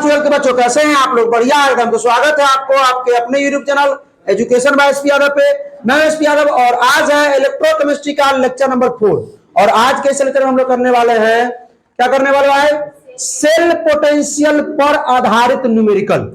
12 के बच्चों, कैसे हैं आप लोग? बढ़िया एकदम। तो स्वागत है आपको आपके अपने YouTube channel education by SP Yadav पे। मैं एसपी यादव और आज है इलेक्ट्रोकेमिस्ट्री का लेक्चर नंबर 4। और आज के इस लेक्चर में हम लोग करने वाले हैं, क्या करने वाले हैं? सेल पोटेंशियल पर आधारित न्यूमेरिकल।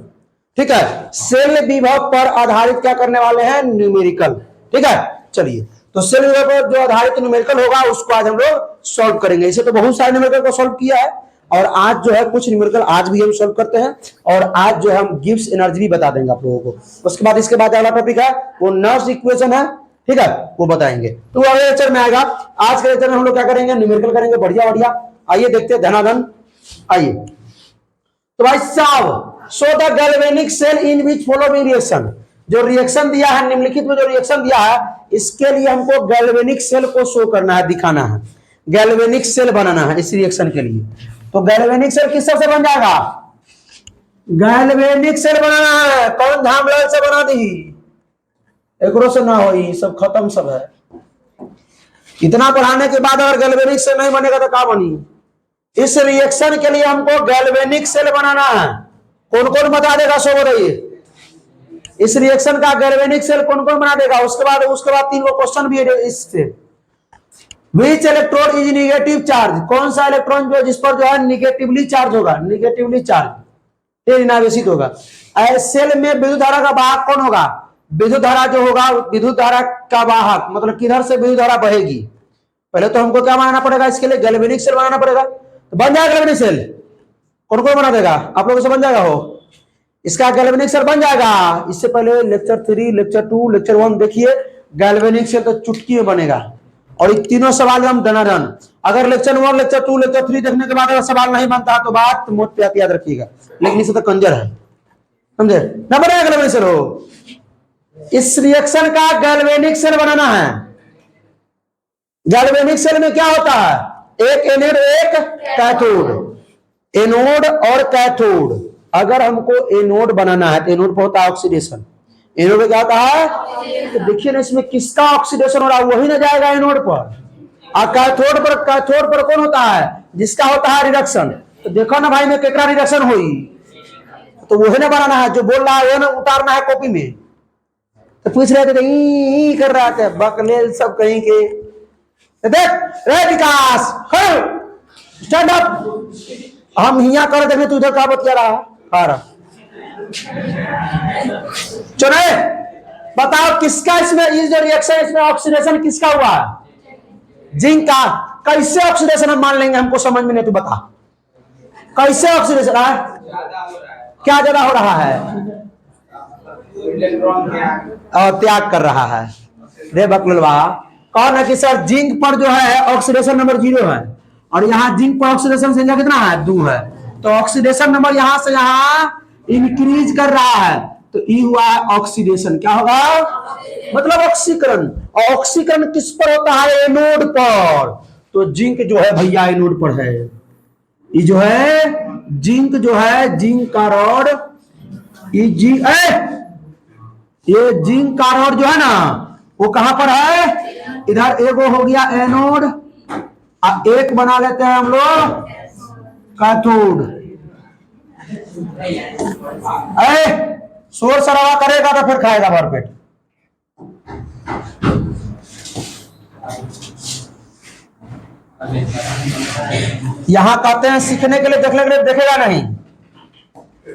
ठीक है, सेल विभव पर आधारित क्या करने वाले हैं? न्यूमेरिकल। ठीक है, चलिए। तो सेल विभव पर जो आधारित न्यूमेरिकल होगा उसको आज हम लोग सॉल्व करेंगे। इसे तो बहुत सारे न्यूमेरिकल को सॉल्व किया है और आज जो है कुछ न्यूमेरिकल आज भी हम सॉल्व करते हैं और आज जो है हम गिब्स एनर्जी भी बता देंगे आप लोगों को। उसके बाद इसके बाद अगला टॉपिक है वो नॉस इक्वेशन है। ठीक है, वो बताएंगे तो अगले लेक्चर में आएगा। आज के लेक्चर में हम लोग क्या करेंगे? न्यूमेरिकल करेंगे। बढ़िया बढ़िया, आइए देखते हैं धनाधन। आइए तो भाई साहब, show the galvanic cell in which following reaction. जो रिएक्शन दिया है निम्नलिखित में, जो रिएक्शन दिया है इसके लिए हमको गैल्वेनिक सेल को शो करना है, दिखाना है। गैल्वेनिक सेल बनाना है इस रिएक्शन के लिए। तो गैल्वेनिक सेल किस से बन जाएगा? गैल्वेनिक सेल बनाना है। कौन धामलाल से बना दी? एकरो से ना हो, सब खत्म सब है। इतना पढ़ाने के बाद अगर गैल्वेनिक सेल नहीं बनेगा तो क्या बनी? इस रिएक्शन के लिए हमको गैल्वेनिक सेल बनाना है। कौन कौन बता देगा? सो बताइए। इस रिएक्शन का गैल्वेनिक सेल कौन कौन बना देगा? उसके बाद 3 क्वेश्चन भी है इससे। Which electron is negative charge? कौन सा इलेक्ट्रॉन जो जिस पर जो है निगेटिवली चार्ज होगा? निगेटिवली चार्ज ऋणावेशित होगा। सेल में विद्युत धारा का वाहक कौन होगा? विद्युत धारा जो होगा, विद्युत धारा का वाहक मतलब किधर से विद्युत धारा बहेगी। पहले तो हमको क्या बनाना पड़ेगा? इसके लिए गैल्वेनिक सेल बनाना पड़ेगा। तो बन जाएगा गैल्वेनिक सेल। कौन कौन बना देगा? आप लोगों से बन जाएगा हो। इसका गैल्वेनिक सेल बन जाएगा। इससे पहले लेक्चर 3, लेक्चर 2, लेक्चर 1 देखिए। गैल्वेनिक सेल तो चुटकी में बनेगा और ये तीनों सवाल हम धनाधन। अगर लेक्चर 1, लेक्चर 2, लेक्चर 3 देखने के बाद अगर सवाल नहीं बनता तो बात मोट पे याद रखिएगा, लेकिन इसे तो कंजर है, समझे ना? बनेगा गैल्वेनिक सेल हो। इस रिएक्शन का गैल्वेनिक सेल बनाना है। गैल्वेनिक सेल में क्या होता है? एक एनोड एक कैथोड। एनोड और कैथोड। अगर हमको एनोड बनाना है तो एनोड पर होता है ऑक्सीडेशन। एनोड में क्या होता है? तो देखिए ना इसमें किसका ऑक्सीडेशन हो रहा है, वही ना जाएगा एनोड पर। और कैथोड पर कौन होता है? जिसका होता है रिडक्शन। तो देखो ना भाई में केकरा रिडक्शन हुई, तो वही ना बनाना है। जो बोल रहा है वो ना उतारना है कॉपी में। तो पूछ रहे थे ई कर रहा था बकलेल सब कहीं के। देख रे विकास, स्टैंड अप। हम हिया कर देंगे, तू इधर का बतिया रहा? चले बताओ किसका इसमें ये जो रिएक्शन इसमें ऑक्सीडेशन किसका हुआ है? जिंक का। कैसे ऑक्सीडेशन हम मान लेंगे? हमको समझ में नहीं, तू बता कैसे ऑक्सीडेशन है? क्या ज्यादा हो रहा है? और त्याग कर रहा है। रे बकलवा कौन है कि सर जिंक पर जो है ऑक्सीडेशन नंबर 0 है और यहाँ जिंक पर ऑक्सीडेशन संख्या कितना है? 2 है। तो ऑक्सीडेशन नंबर यहाँ से यहाँ इंक्रीज कर रहा है, तो ई हुआ है ऑक्सीडेशन। क्या होगा? मतलब ऑक्सीकरण। ऑक्सीकरण किस पर होता है? एनोड पर। तो जिंक जो है भैया एनोड पर है। ये जो है जिंक जो है, जिंक का रॉड, ये जिंक का रॉड जो है ना वो कहां पर है? इधर एगो हो गया एनोड, एक बना लेते हैं हम लोग कैथोड। शोर शराबा करेगा तो फिर खाएगा भरपेट। यहां कहते हैं सीखने के लिए, देखने के लिए देखेगा नहीं,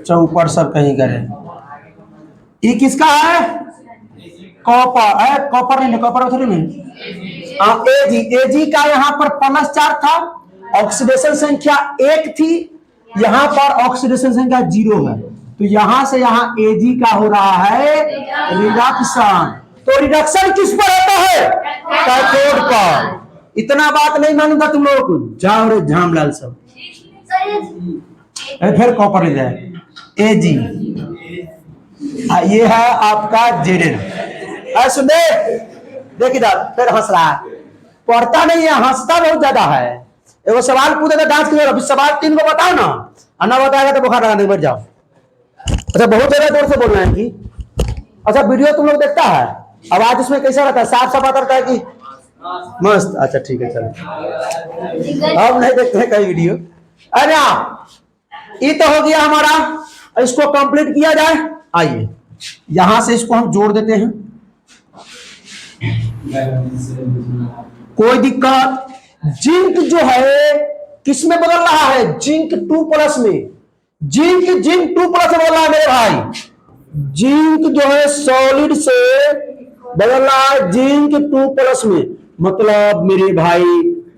चौपर सब कहीं करे। ये किसका है? कॉपर है। कॉपर नहीं, कॉपर थोड़ी नहीं। एजी का यहाँ पर +4 था, ऑक्सीडेशन संख्या 1 थी, यहाँ पर ऑक्सीडेशन संख्या 0 है। तो यहां से यहाँ एजी का हो रहा है रिडक्शन। तो रिडक्शन किस पर होता है? कैथोड पर। इतना बात नहीं मालूम था तुम लोगों को? जाओ रे झामलाल सब। फिर कॉपर ले जाए एजी। ये है आपका जेडन। सुन देख इधर फिर हंस रहा है। पढ़ता नहीं है, हंसता बहुत ज्यादा है। एगो सवाल पूछे डांस की अभी सवाल 3 को बताओ ना, और ना बताएगा तो बुखार लगाने मर जाओ। अच्छा बहुत ज्यादा जोर से बोलना है कि अच्छा वीडियो तुम लोग देखता है? आवाज उसमें कैसा रहता है? साफ साफ आता रहता है कि मस्त? अच्छा ठीक है चलो, अब नहीं देखते हैं कई वीडियो। अरे ये तो हो गया हमारा, इसको कंप्लीट किया जाए। आइए यहां से इसको हम जोड़ देते हैं, कोई दिक्कत। जिंक जो है किस में बदल रहा है, जिंक 2+ में, जिंक 2+ में बदल रहा है मेरे भाई। जिंक जो है सॉलिड से बदल रहा है जिंक 2+ में, मतलब मेरे भाई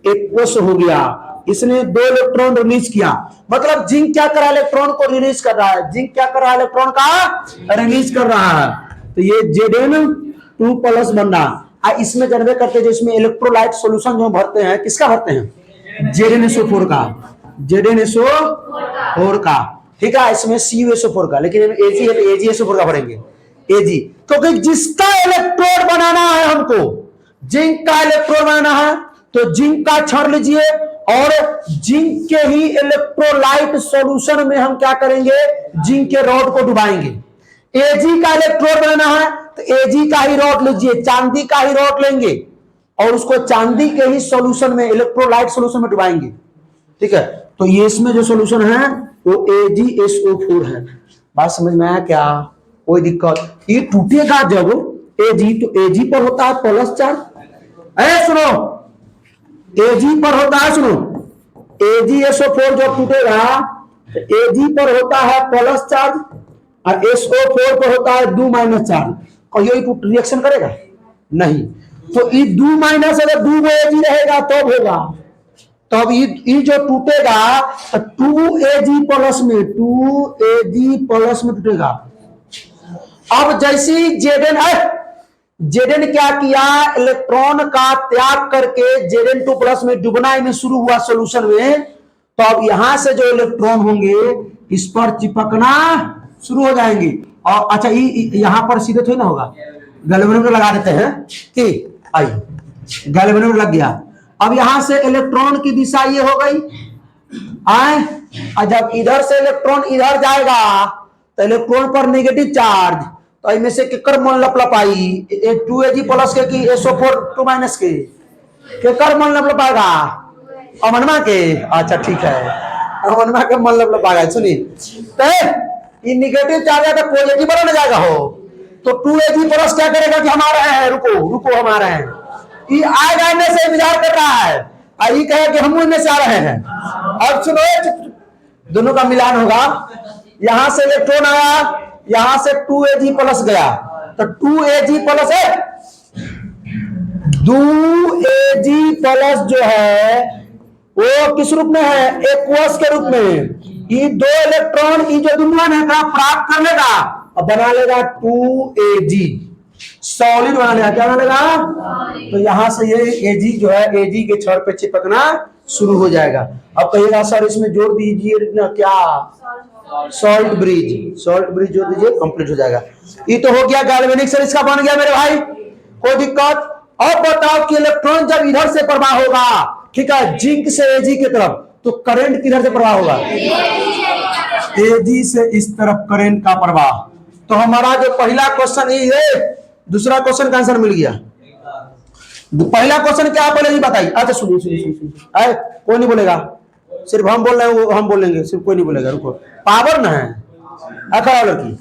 एक्वस हो गया, इसने 2 इलेक्ट्रॉन रिलीज किया। मतलब जिंक क्या कर रहा है, इलेक्ट्रॉन को रिलीज कर रहा है, जिंक क्या कर रहा है, इलेक्ट्रॉन का रिलीज कर रहा है। तो ये Zn2+ बन रहा। इसमें जानवे करते हैं, जिसमें इलेक्ट्रोलाइट सॉल्यूशन जो भरते हैं, किसका भरते हैं, ZnSO4 का, ZnSO4 का, ठीक है। इसमें CuSO4 का, लेकिन Ag है तो AgSO4 का भरेंगे, Ag, क्योंकि जिसका इलेक्ट्रोड बनाना है हमको, जिंक का इलेक्ट्रोड बनाना है, तो जिंक का छाड़ लीजिए और जिंक के ही इलेक्ट्रोलाइट सॉल्यूशन में हम क्या करेंगे, जिंक के रॉड को डुबाएंगे। Ag का इलेक्ट्रोड बनाना है तो Ag का ही रॉड लीजिए, चांदी का ही रॉड लेंगे और उसको चांदी के ही सॉल्यूशन में, इलेक्ट्रोलाइट सॉल्यूशन में डुबाएंगे, ठीक है। तो ये इसमें जो सॉल्यूशन है वो AgSO4 है। बात समझ में आया क्या, कोई दिक्कत। ये टूटेगा जब Ag, तो Ag पर होता है प्लस चार्ज, सुनो, Ag पर होता है, सुनो, AgSO4 जब टूटेगा तो Ag पर होता है प्लस चार्ज और SO4 पर होता है 2- चार्ज। और ये रिएक्शन करेगा नहीं, तो ये 2- अगर 2 Ag रहेगा तब होगा, तब ये जो टूटेगा 2Ag+ में, 2Ag+ में टूटेगा। अब जैसी Zn क्या किया, इलेक्ट्रॉन का त्याग करके Zn2+ में डूबना में शुरू हुआ सॉल्यूशन में, तो अब यहां से जो इलेक्ट्रॉन होंगे इस पर चिपकना शुरू हो जाएंगे। और अच्छा यहां पर सीधे थोड़ी ना होगा, गैल्वेनोमीटर लगा देते हैं कि आइए गैल्वेनोमीटर लग गया। अब यहां से इलेक्ट्रॉन की दिशा ये हो गई, और जब इधर से इलेक्ट्रॉन इधर जाएगा तो इलेक्ट्रॉन पर नेगेटिव चार्ज, तो इनमें से केकर मन लपलप आई, 2Ag+ के कि SO4 2- के, केकर मन लपलप आएगा, अमनमा के। अच्छा ठीक है, अमनमा के मन लपलप आएगा। सुनिए, तो ये नेगेटिव चार्ज है तो पॉजिटिव बना जाएगा हो, तो 2Ag+ क्या करेगा कि हमारा है, रुको हमारा है, ये आएगा इनमें से इंतजार कर रहा है, और ये कहे कि हम इनमें से आ रहे हैं। अब सुनो, दोनों का मिलान होगा, यहां से इलेक्ट्रॉन आया, यहां से 2Ag+ गया, तो 2Ag+ है, 2Ag+ जो है वो किस रूप में है, एक्वस के रूप में। ये 2 इलेक्ट्रॉन की जो दुनिया है प्राप्त कर लेगा और बना लेगा 2Ag, सॉलिड बना लेगा, क्या बना लेगा। तो यहां से ये Ag जो है, Ag के छड़ पे चिपकना शुरू हो जाएगा। अब कहिएगा सर इसमें जोड़ दीजिए ना, क्या सॉल्ट ब्रिज जोड़ दीजिए, कंप्लीट हो जाएगा। ये तो हो गया गैल्वेनिक सेल, इसका बन गया मेरे भाई, कोई दिक्कत। अब बताओ कि इलेक्ट्रॉन जब इधर से प्रवाह होगा, ठीक है, जिंक से Ag की तरफ, तो करंट किधर से प्रवाह होगा, Ag से इस तरफ करंट का प्रवाह। तो हमारा जो पहला क्वेश्चन ये है, दूसरा क्वेश्चन का आंसर मिल गया। पहला क्वेश्चन क्या आप बोलेगी बताइए। अच्छा सुनिए, कोई नहीं बोलेगा, सिर्फ हम बोल रहे हैं, हम बोलेंगे, सिर्फ कोई नहीं बोलेगा, रुको, पावर ना है लड़की।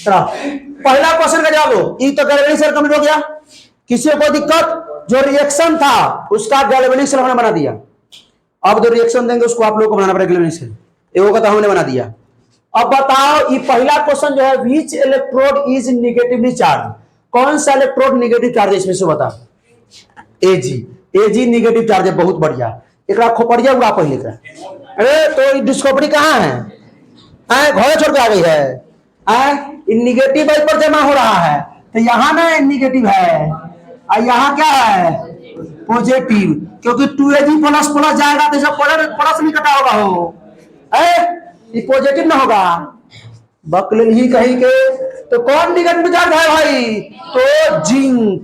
पहला क्वेश्चन का जवाब दो, ये तो गैल्वेनिक सेल कंप्लीट हो गया, किसी को दिक्कत, जो रिएक्शन था उसका गैल्वेनिक सेल हमने बना दिया। अब जो रिएक्शन देंगे उसको आप लोगों को बनाना पड़ेगा गैल्वेनिक सेल, एगो का तो हमने बना दिया। अब बताओ, ये पहला क्वेश्चन जो है, which electrode is negatively charge, कौन सा इलेक्ट्रोड नेगेटिव चार्ज है इसमें से बता। Ag नेगेटिव चार्ज है, बहुत बढ़िया। एक खोपड़िया हुआ पहले का, अरे तो डिस्कवरी कहाँ है, घोड़े छोड़ के आ गई है, निगेटिव पर जमा हो रहा है, तो यहाँ ना निगेटिव है और यहाँ क्या है पॉजिटिव, क्योंकि 2Ag++ जाएगा तो जब प्लस नहीं कटा होगा हो, ये पॉजिटिव ना होगा, बकल ही कहीं के। तो कौन निगेटिव चार्ज है भाई, तो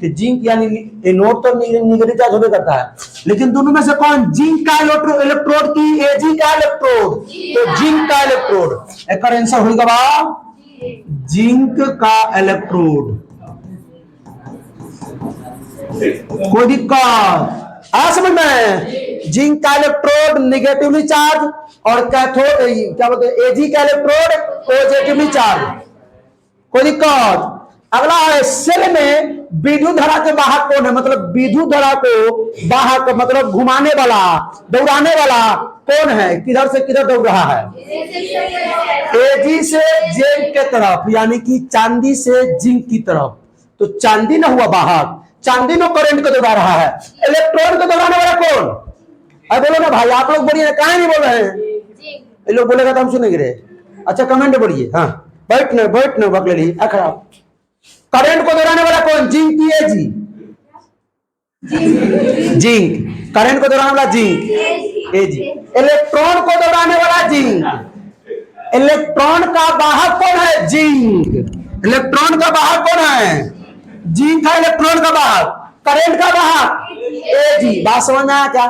जिंक यानी नोट तो निगेटिव चार्ज होने करता है, लेकिन दोनों में से कौन, जिंक का इलेक्ट्रोड की Ag का इलेक्ट्रोड, तो जिंक का इलेक्ट्रोड, एक आंसर होगा जिंक का इलेक्ट्रोड। कोई दिक्कत, आ समझ में? जिंक का इलेक्ट्रोड निगेटिवली चार्ज और कैथोड क्या बोलते हैं एजी का इलेक्ट्रोड पॉजिटिवली चार्ज। कोई दिक्कत? अगला है सेल में विद्युत धारा के वाहक कौन है? मतलब विद्युत धारा को वाहक मतलब घुमाने वाला दौड़ाने वाला कौन है? किधर से किधर दौड़ रहा है? एजी से जिंक के तरफ, यानी कि चांदी से जिंक की तरफ। तो चांदी ना हुआ वाहक, चांदी में करंट को दौड़ा रहा है। इलेक्ट्रॉन को दौड़ाने वाला कौन? अरे बोलो ना भाई, आप लोग बोलिए, कहां नहीं बोल रहे हैं? ये लोग बोलेगा तो हम सुनेंगे रे। अच्छा कमेंट बोलिए। हाँ बैठने बकले ली खराब। करंट को दौड़ाने वाला कौन? जिंक की एजी? जिंक। करंट को दौड़ाने वाला जिंक एजी। इलेक्ट्रॉन को दौड़ाने वाला जिंक। इलेक्ट्रॉन का वाहक कौन है? जिंक। इलेक्ट्रॉन का वाहक कौन है? जिंक है इलेक्ट्रॉन का वाहक। करंट का वाहक एजी। बात समझ में आया क्या?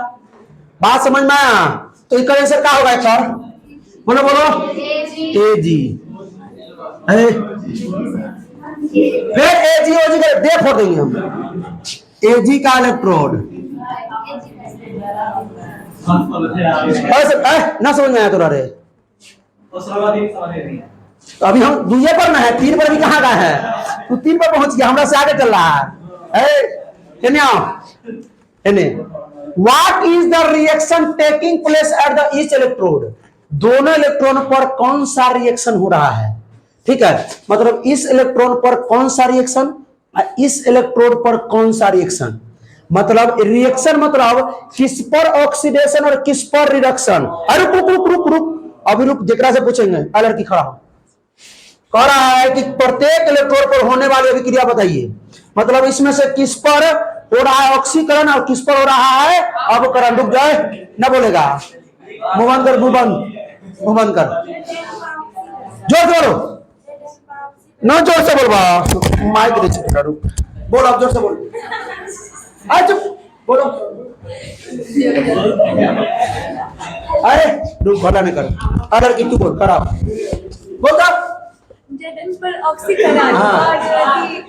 बात समझ में आया? तो इसका आंसर क्या होगा? सर बोलो बोलो। एजी। फिर एजी ओजी का दे फोड़ देंगे हम। एजी का इलेक्ट्रोड ना समझ में आया तो रे? तो अभी हम दूसरे पर ना है, 3 पर भी कहाँ गए हैं? तू 3 पर पहुंच गया, हमरा से आगे चल रहा है। What is the reaction taking place at the each electrode? दोनों इलेक्ट्रॉन पर कौन सा रिएक्शन हो रहा है? ठीक है, मतलब इस इलेक्ट्रॉन पर कौन सा रिएक्शन, इस इलेक्ट्रोड पर कौन सा रिएक्शन। मतलब रिएक्शन मतलब किस पर ऑक्सीडेशन और किस पर रिडक्शन। अरे रुक रुक रुक रुक, अभी रुक, जेकरा से पूछेंगे। अलग की खड़ा हो, कह रहा है कि प्रत्येक इलेक्ट्रोड पर होने वाली अभिक्रिया बताइए। मतलब इसमें से किस पर हो रहा है ऑक्सीकरण और किस पर हो रहा है अवकरण। रुक जाए, ना बोलेगा। मुंह बंद कर, मुंह बंद कर। जोर जोर ना, जोर से बोल बा, माइक दे चिपका। रुक बोल, अब जोर से बोल। आज बोलो। अरे रुक, भला नहीं कर। अरे की तू बोल, खराब बोल का जेडन पर ऑक्सीकरण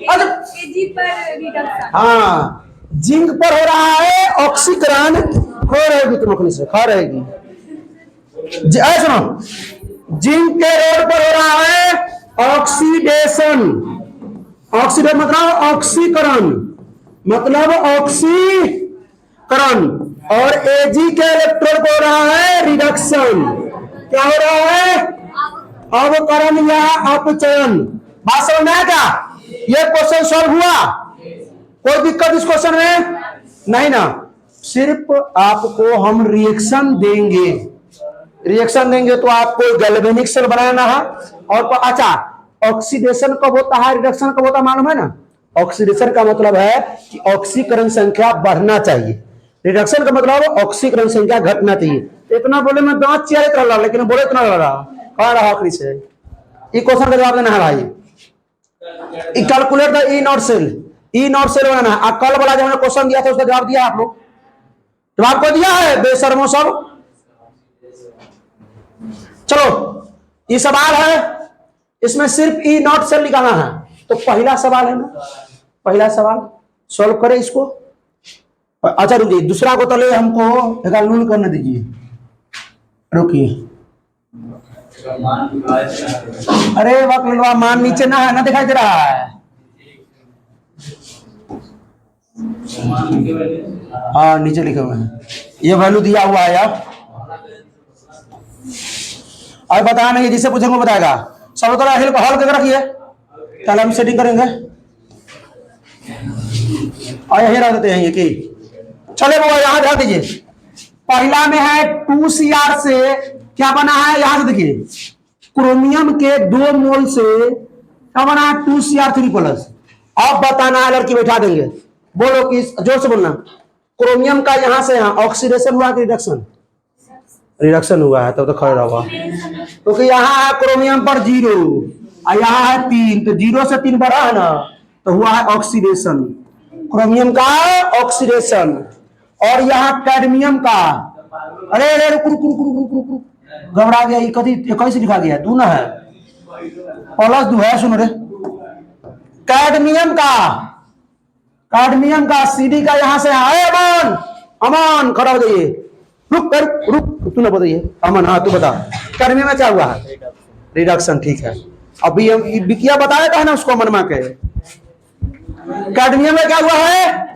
और एजी पर रिडक्शन। हाँ, जिंक पर हो रहा है ऑक्सीकरण, हो रहेगी तुम अपनी से खा रहेगी। सुनो, जिंक के रोड पर हो रहा है ऑक्सीडेशन। ऑक्सीडेशन मतलब ऑक्सीकरण, मतलब ऑक्सीकरण। और एजी के इलेक्ट्रोड पर हो रहा है रिडक्शन। क्या हो रहा है? अवकरण या अपचयन। बात समझ में आया क्या? ये क्वेश्चन सॉल्व हुआ? कोई दिक्कत इस क्वेश्चन में नहीं ना? सिर्फ आपको हम रिएक्शन देंगे, रिएक्शन देंगे तो आपको गैल्वेनिक सेल बनाना है। और अच्छा, ऑक्सीडेशन कब होता है, रिडक्शन कब होता है मालूम है ना? ऑक्सीडेशन का मतलब है कि ऑक्सीकरण संख्या बढ़ना चाहिए, रिडक्शन का मतलब ऑक्सीकरण संख्या घटना चाहिए। इतना बोले में दांत चियारित रहा, लेकिन बोले इतना लगा कहा रहा आखिरी से। ये क्वेश्चन का जवाब देना है भाई। Calculate the E naught cell, E naught cell बनाना है। कल वाला जो हमने क्वेश्चन दिया था उसका जवाब दिया आप लोग? जवाब को दिया है बेशर्मो सब। चलो ये सवाल है, इसमें सिर्फ ई नॉट सेल निकालना है। तो पहला सवाल है ना, पहला सवाल सॉल्व करें इसको। अच्छा रुकिए, दूसरा को तले हमको एकाउंट करने दीजिए। रुकिए, अरे वक्त मान नीचे ना है ना, दिखाई दे रहा है। हाँ नीचे लिखे हुए हैं, ये वैल्यू दिया हुआ है यार। और बताया नहीं, जिससे पूछेंगे बताएगा। सब तरह हॉल के रखिए, कल हम सेटिंग करेंगे। और यही रख देते हैं ये कि चले वो यहां ध्यान दीजिए। पहला में है 2Cr से क्या बना है, यहां से देखिए, क्रोमियम के 2 मोल से क्या बना है 2Cr3+। अब बताना है, लड़की बैठा देंगे। बोलो कि जोर से बोलना। क्रोमियम का यहां से यहां ऑक्सीडेशन हुआ कि रिडक्शन? रिडक्शन हुआ है, तब तो खड़े रहा, क्योंकि यहाँ है क्रोमियम पर 0 और यहाँ है 3, तो 0 से 3 बढ़ा है ना, तो हुआ है ऑक्सीडेशन, क्रोमियम का ऑक्सीडेशन। और यहाँ कैडमियम का, अरे अरे रुक रुक रुक रुक रुक रुक, घबरा गया। ये कभी कैसे लिखा गया? 2 ना है, +2 है। सुनो रे, कैडमियम का, कैडमियम का CD का यहां से आए मान अमन खड़ा हो जाइए, रुक कर रुक, तू ना बताइए अमन, हाँ तू बता कैडमियम में क्या हुआ है? रिडक्शन, ठीक है। अभी हम बिकिया बताया था ना उसको अमनमा के, कैडमियम में क्या हुआ है?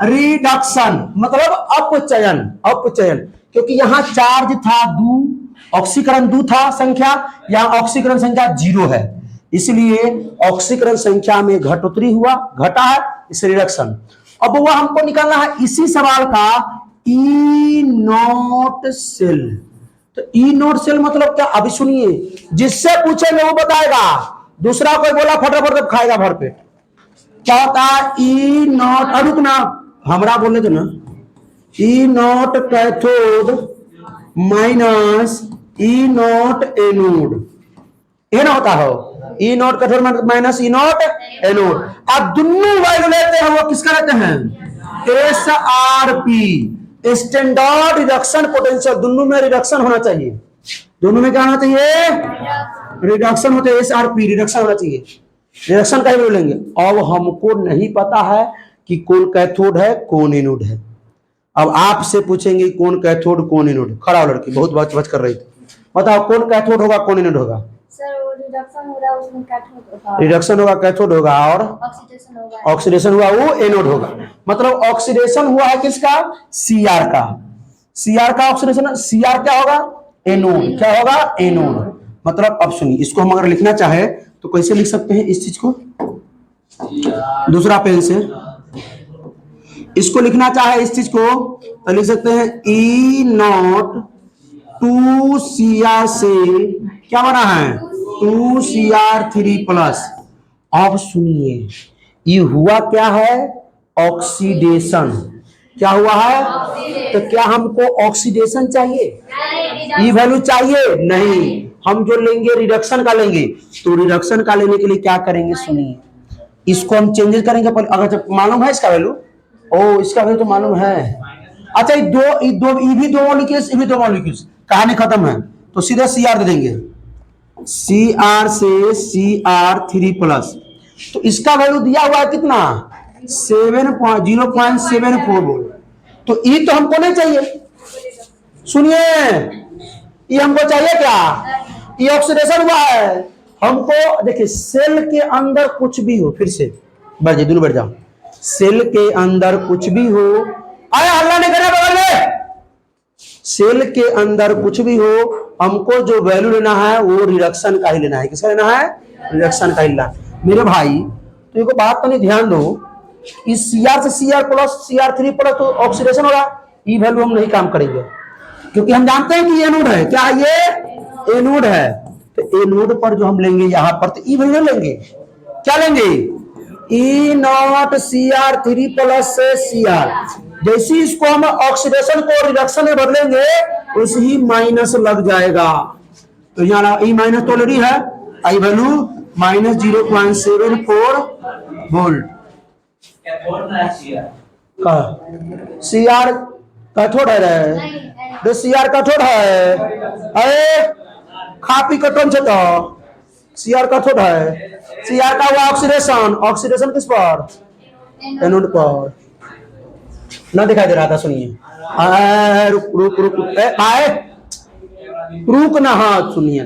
रिडक्शन, मतलब अपचयन, अपचयन, क्योंकि यहाँ चार्ज था 2, ऑक्सीकरण 2 था संख्या, यहाँ ऑक्सीकरण संख्या 0 है, इसलिए ऑक्सीकरण संख्या में घटोत्तरी हुआ, घटा है, इस रिडक्शन। अब वह हमको निकालना है इसी सवाल का ई नॉट सेल। तो ई नॉट सेल मतलब क्या? अभी सुनिए, जिससे पूछेंगे वो बताएगा, दूसरा कोई बोला फटाफट तो खाएगा भर पेट। क्या होता है ई नॉट? रुकना, हमरा बोलने दो ना। E naught cathode minus E naught anode, ये ना होता हो, E naught cathode minus E naught anode. अब दोनों वैल्यू लेते हैं, वो किसका लेते हैं? S R P, standard reduction potential. दोनों में रिडक्शन होना चाहिए, दोनों में क्या होना चाहिए? रिडक्शन होते, एस आर पी रिडक्शन होना चाहिए। रिडक्शन का ही लेंगे। अब हमको नहीं पता है कि कौन कैथोड है कौन एनोड है। अब आपसे पूछेंगे कौन कैथोड कौन एनोड। खड़ा हो लड़की, बहुत बच कर रही थी, बताओ कौन कैथोड होगा कौन एनोड होगा? सर वो रिडक्शन हो रहा है उसमें कैथोड होगा, रिडक्शन होगा कैथोड होगा, और ऑक्सीडेशन होगा, ऑक्सीडेशन हुआ वो एनोड होगा। मतलब ऑक्सीडेशन हुआ है किसका? सीआर का। सीआर का ऑक्सीडेशन, सीआर क्या होगा? एनोड। क्या होगा? एनोड। मतलब अब सुनिए, इसको हम अगर लिखना चाहे तो कैसे लिख सकते हैं इस चीज को? दूसरा पेन से इसको लिखना चाहे इस चीज को तो लिख सकते हैं ई नॉट 2Cr से क्या बना है? 2Cr3 plus. अब सुनिए, ये हुआ क्या है? ऑक्सीडेशन। क्या हुआ है? तो क्या हमको ऑक्सीडेशन चाहिए? ये वैल्यू चाहिए नहीं, हम जो लेंगे रिडक्शन का लेंगे। तो रिडक्शन का लेने के लिए क्या करेंगे? सुनिए, इसको हम चेंजेस करेंगे। अगर जब मालूम है इसका वैल्यू, ओ इसका वैल्यू तो मालूम है। अच्छा, ये भी दो मॉलिक्यूल्स, ये भी दो मॉलिक्यूल्स, कहानी खत्म है। तो सीधा Cr दे देंगे, Cr से Cr3 प्लस। तो इसका वैल्यू दिया हुआ है कितना? 0.74 वोल्ट। तो ये तो हमको नहीं चाहिए। सुनिए, ये हमको चाहिए क्या? ये ऑक्सीडेशन हुआ है हमको। देखिए, सेल के अंदर कुछ भी हो, फिर से बढ़ जाए, दोनों बढ़ जाओ। सेल के अंदर कुछ भी हो, आया हल्ला नहीं करना बगल में। सेल के अंदर कुछ भी हो, हमको जो वैल्यू लेना है वो रिडक्शन का ही लेना है। किसका लेना है? रिडक्शन का ही लेना है। मेरे भाई तो एक बात तो नहीं ध्यान दो, इस Cr से Cr प्लस Cr3 प्लस तो ऑक्सीडेशन होगा, ये वैल्यू हम नहीं काम करेंगे, क्योंकि हम जानते हैं कि ये एनोड है। क्या ये? एनोड है। तो एनोड पर जो हम लेंगे यहाँ पर, तो ई वैल्यू लेंगे। क्या लेंगे? ई नॉट Cr3 प्लस से Cr। जैसे इसको हम ऑक्सीडेशन को रिडक्शन में बदलेंगे, उसे ही माइनस लग जाएगा। तो यहाँ ई माइनस तो ऑलरेडी है, आई value minus 0.74 volt. Cr cathode है रे, तो Cr कैथोड है। अरे खा पी कटन से तो Cr कैथोड है। Cr का हुआ ऑक्सीडेशन, ऑक्सीडेशन किस पर? एनोड पर। ना दिखाई दे रहा था, सुनिए। रुक रुक रुक आए रुक ना, हाँ सुनिए,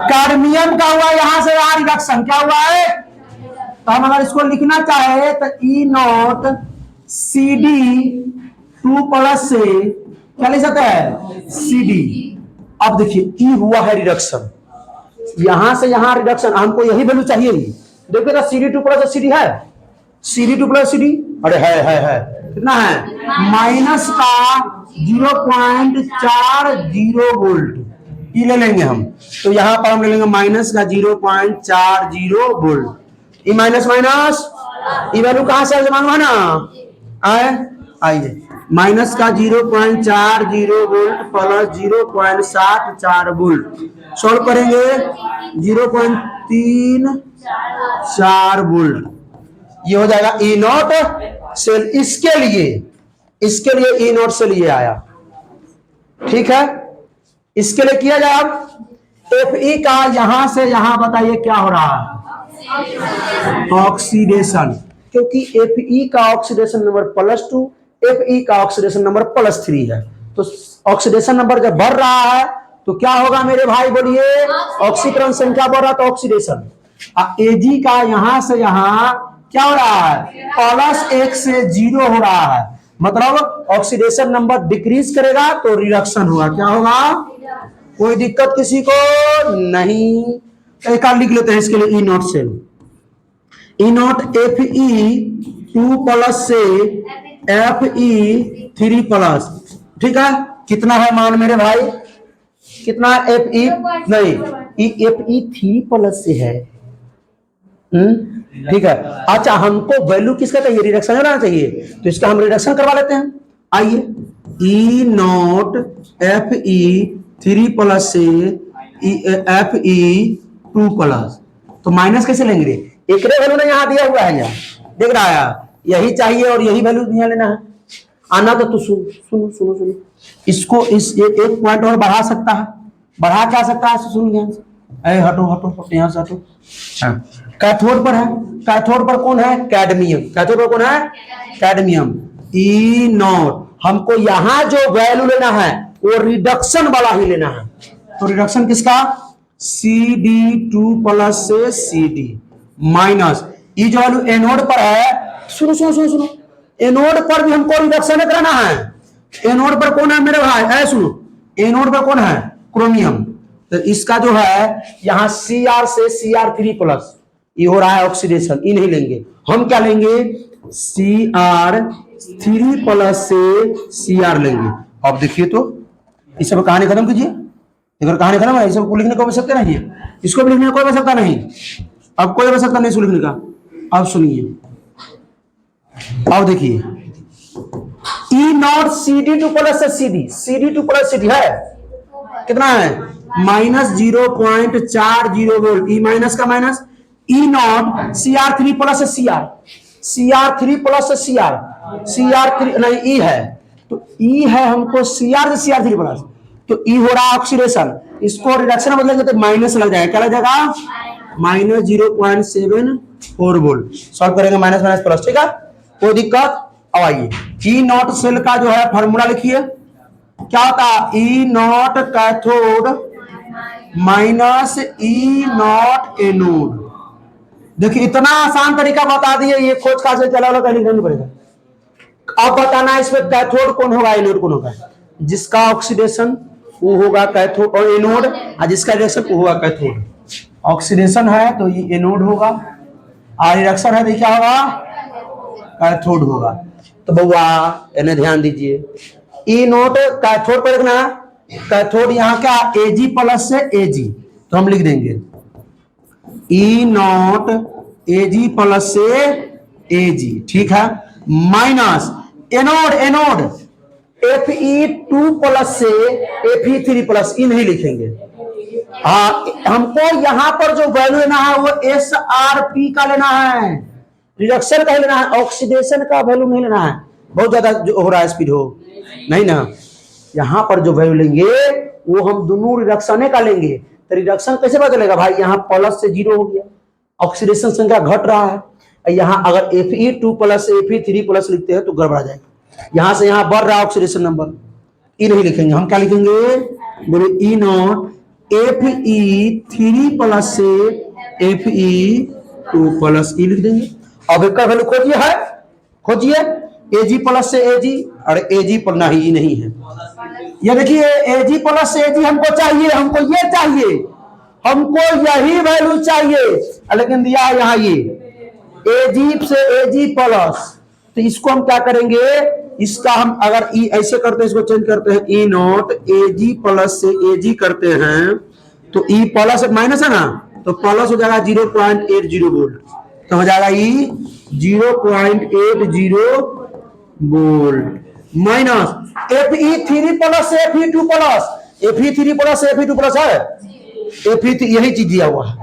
कैडमियम का हुआ यहां से यहाँ रिडक्शन। क्या हुआ है? तो हम अगर इसको लिखना चाहे तो ई नॉट Cd2 प्लस से क्या लिख सकते हैं? Cd। अब देखिए, ई हुआ है रिडक्शन, यहां से यहां रिडक्शन, हमको यही वैल्यू चाहिए। देखिए ना, Cd2 प्लस Cd है, Cd2 प्लस Cd, अरे है कितना है? माइनस का 0.40 वोल्ट, ये ले लेंगे हम। तो यहां पर हम ले लेंगे माइनस का 0.40 वोल्ट। ये माइनस माइनस, ये वैल्यू कहां से मालूम है ना? आइए, माइनस का 0.40 वोल्ट प्लस 0.74 वोल्ट, सॉल्व करेंगे 0.34 वोल्ट, ये हो जाएगा ई नॉट सेल। इसके लिए ई नॉट सेल ये आया, ठीक है। इसके लिए किया जाए अब Fe का यहां से यहां बताइए क्या हो रहा है? ऑक्सीडेशन, क्योंकि Fe का ऑक्सीडेशन नंबर +2, Fe का ऑक्सीडेशन नंबर +3 है। तो ऑक्सीडेशन नंबर जब बढ़ रहा है तो क्या होगा मेरे भाई बोलिए, ऑक्सीकरण संख्या बढ़ रहा तो ऑक्सीडेशन। Ag का यहां से यहां क्या हो रहा है, +1 से 0 हो रहा है, मतलब ऑक्सीडेशन नंबर डिक्रीज करेगा तो रिडक्शन होगा। क्या होगा, कोई दिक्कत किसी को नहीं। एक और लिख लेते हैं इसके लिए, E0 से E0 Fe2+ से Fe3+, ठीक है। कितना है मान मेरे भाई, कितना Fe नहीं, Fe3+ से है, ठीक है। अच्छा हमको वैल्यू किसका चाहिए, रिडक्शन करना चाहिए, तो इसका हम रिडक्शन करवा लेते हैं। आइए E0 Fe3+ से Fe2+, तो माइनस कैसे लेंगे, एक वैल्यू ने यहाँ दिया हुआ है, यहाँ देख रहा है, यही चाहिए और यही वैल्यू यहाँ लेना है। आना तो सुनो सुनो सुनो सुनो, इसको इस एक पॉइंट और बढ़ा सकता है, बढ़ा क्या सकता है, सुनो ध्यान से, हटो हटो यहाँ से हटो। कैथोड पर है, कैथोड पर कौन है, कैडमियम, कैथोड पर कौन है, कैडमियम। E0 हमको यहाँ जो वैल्यू लेना है वो रिडक्शन वाला ही लेना है, तो रिडक्शन किसका, Cd2+ से Cd माइनस, ये जो वैल्यू एनोड पर है, सुनो सुनो सुनो सुनो, एनोड पर भी हमको रिडक्शन कराना है। एनोड पर कौन है मेरे भाई, सुनो, एनोड पर कौन है, क्रोमियम, तो इसका जो है यहाँ Cr से Cr3+, ये हो रहा है ऑक्सीडेशन, ये नहीं लेंगे, हम क्या लेंगे, Cr3+ से Cr लेंगे। अब देखिए तो इस सब कहानी खत्म कीजिए, अगर कहानी खत्म है, इसको लिखने को आवश्यकता नहीं है, इसको भी लिखने की कोई आवश्यकता नहीं, अब कोई आवश्यकता नहीं इसको लिखने का। अब सुनिए, अब देखिए E0 Cd2+ से Cd2+ Cd है, कितना है, -0.40 वोल्ट, ई माइनस का माइनस, E0 Cr3+ से Cr3+ से Cr3 नहीं, E है तो E है हमको Cr से Cr3+, तो E हो रहा है ऑक्सीडेशन, इसको रिडक्शन बदलेंगे तो माइनस लग जाएगा, क्या लग जाएगा, -0.74 वोल्ट। सॉल्व करेंगे माइनस माइनस प्लस, ठीक है, कोई दिक्कत। अब आइए E0 सेल का जो है फॉर्मूला लिखिए, क्या होता है, E0 cathode minus E0 anode. देखिए इतना आसान तरीका बता दिए, ये खोज खास से चला वाला नहीं पड़ेगा। अब बताना इसमें कैथोड कौन होगा, एनोड कौन होगा, जिसका ऑक्सीडेशन वो होगा कैथोड और एनोड, और जिसका रिडक्शन वो होगा कैथोड। ऑक्सीडेशन है तो ये एनोड होगा, और रिडक्शन है तो क्या होगा, कैथोड होगा। तो बउआ इन्हें ध्यान दीजिए, E0 कैथोड पर लिखना है, कैथोड यहाँ क्या Ag+ से Ag, तो हम लिख देंगे E0 Ag+ से Ag, ठीक है, माइनस एनोड एनोड Fe2+ से Fe3+, ई नहीं लिखेंगे। हाँ हमको यहाँ पर जो वैल्यू लेना है वो SRP का लेना है, रिडक्शन का लेना है, ऑक्सीडेशन का वैल्यू नहीं लेना है, बहुत ज्यादा जो हो रहा है स्पीड हो नहीं ना। यहाँ पर जो वैल्यू लेंगे वो हम दोनों रिडक्शन का लेंगे, तो रिडक्शन कैसे पता चलेगा भाई, यहाँ प्लस से 0 हो गया, ऑक्सीडेशन संख्या घट रहा है, यहाँ अगर Fe2+ से Fe3+ लिखते हैं तो गड़बड़ा जाएगा, यहां से यहां बढ़ रहा है ऑक्सीडेशन नंबर, ई नहीं लिखेंगे, हम क्या लिखेंगे, बोले E0 Fe3+ से Fe2+, ई लिख देंगे। अब एक का वैल्यू खोजिए, है खोजिए, Ag+ से Ag, अरे Ag पर नहीं, नहीं है, ये देखिए Ag+ से Ag हमको चाहिए, हमको ये चाहिए, हमको यही वैल्यू चाहिए, लेकिन दिया है यहाँ ये Ag से Ag+, तो इसको हम क्या करेंगे, इसका हम अगर ई ऐसे करते हैं, इसको चेंज करते हैं, E0 Ag+ से Ag करते हैं, तो ई प्लस माइनस है ना, तो प्लस हो जाएगा 0.80 वोल्ट, तो हो जाएगा ई 0.80 वोल्ट माइनस Fe3+ से Fe2+, Fe3+ से Fe2+ है, Fe3 यही चीज दिया हुआ है,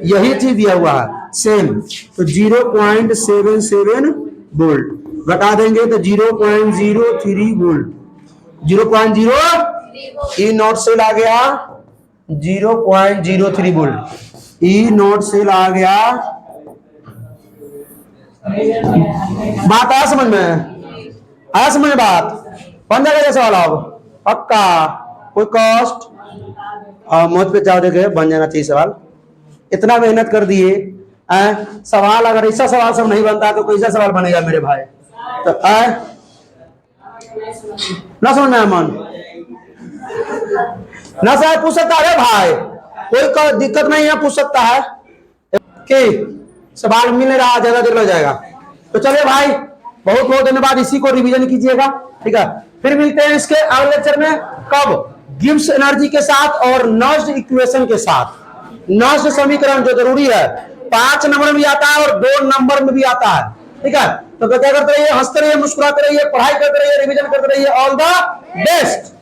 यही चीज दिया हुआ है सेम, तो 0.77 वोल्ट घटा देंगे तो 0.03 वोल्ट, 0.0 E0 सेल आ गया 0.03 वोल्ट, E0 सेल आ गया। बात आया समझ में, आया समझ में बात? बन जाएगा ये सवाल अब पक्का, कोई कॉस्ट और मौत पे चाव देखे बन जाना चाहिए सवाल। इतना मेहनत कर दिए सवाल, अगर ऐसा सवाल सब नहीं बनता तो कैसा सवाल बनेगा मेरे भाई? तो ना समझ में मन ना शायद पूछ सकता है भाई, कोई दिक्कत नहीं है, पूछ सकता है कि सवाल मिल रहा, ज्यादा देर लग जाएगा। तो चलिए भाई, बहुत बहुत धन्यवाद, इसी को रिवीजन कीजिएगा, ठीक है। फिर मिलते हैं इसके अगले लेक्चर में, कब? गिब्स एनर्जी के साथ और नॉइज इक्वेशन के साथ। नॉइज समीकरण जो जरूरी है 5 नंबर में भी आता है और 2 नंबर में भी आता है, ठीक है। तो क्या करते रहिए, हंसते रहिए, मुस्कुराते रहिए, पढ़ाई करते रहिए, रिवीजन करते रहिए। All the best.